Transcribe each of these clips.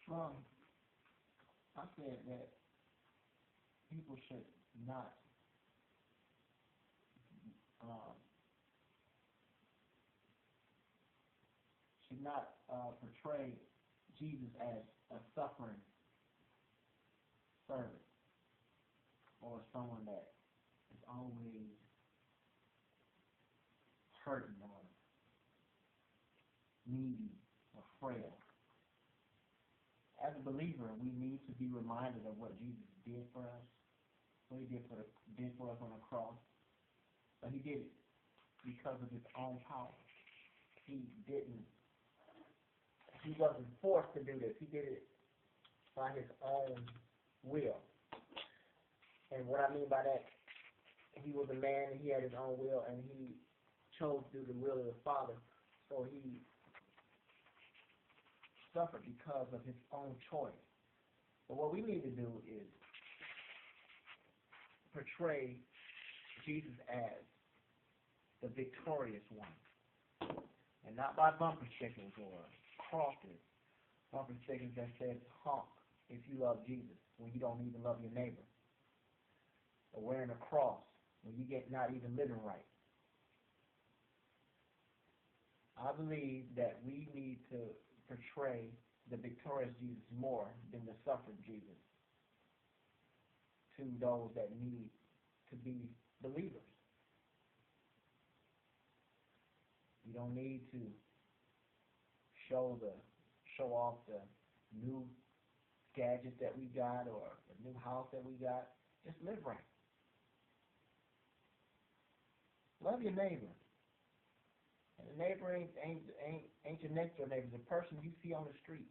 Well, I said that people not uh, should not portray Jesus as a suffering servant or someone that is always hurting or needy or frail. As a believer, we need to be reminded of what Jesus did for us, what he did for us on the cross. But he did it because of his own power. He didn't. He wasn't forced to do this. He did it by his own will. And what I mean by that, he was a man and he had his own will, and he chose to do the will of the Father. So he suffered because of his own choice. But what we need to do is portray Jesus as the victorious one, and not by bumper stickers or crosses, bumper stickers that says honk if you love Jesus when you don't even love your neighbor, or wearing a cross when you get not even living right. I believe that we need to portray the victorious Jesus more than the suffering Jesus to those that need to be believers. You don't need to show off the new gadgets that we got or the new house that we got. Just live right. Love your neighbor. And the neighbor ain't your next door neighbor. It's a person you see on the street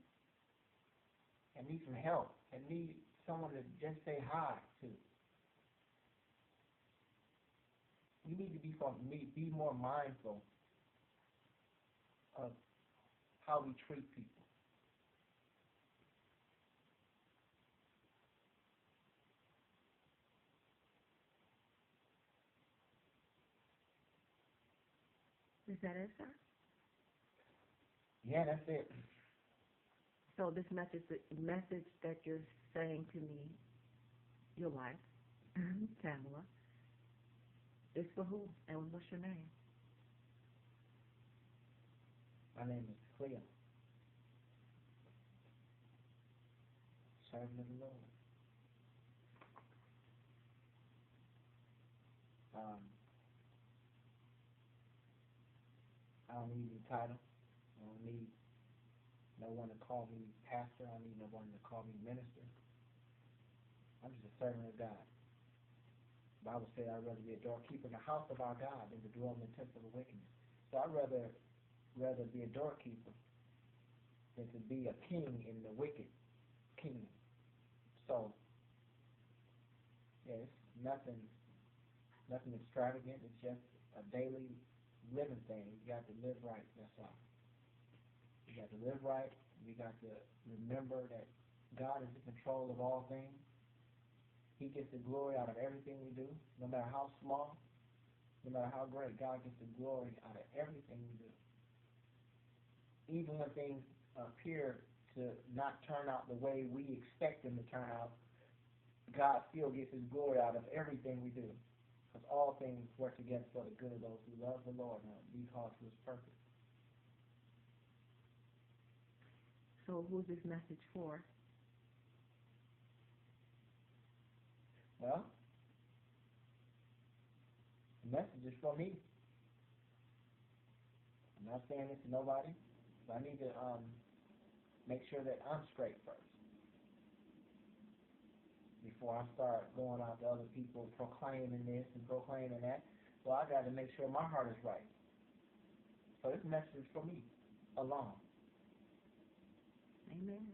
and need some help and need someone to just say hi to. We need to be more mindful of how we treat people. Is that it, sir? Yeah, that's it. So this message that you're saying to me, your wife, Tamala, is for who? And what's your name? My name is Cleo. Servant of the Lord. I don't need any title. I don't need no one to call me pastor. I don't need no one to call me minister. I'm just a servant of God. The Bible said I'd rather be a doorkeeper in the house of our God than to dwell in the temple of wickedness. So I'd rather be a doorkeeper than to be a king in the wicked kingdom. So, yeah, it's nothing extravagant. It's just a daily living thing. You got to live right, that's all. You got to live right. You got to remember that God is in control of all things. He gets the glory out of everything we do, no matter how small, no matter how great. God gets the glory out of everything we do. Even when things appear to not turn out the way we expect them to turn out, God still gets his glory out of everything we do. Because all things work together for the good of those who love the Lord and be called to his purpose. So who's this message for? Well, the message is for me. I'm not saying this to nobody, but I need to make sure that I'm straight first before I start going out to other people proclaiming this and proclaiming that. So I got to make sure my heart is right. So this message is for me alone. Amen.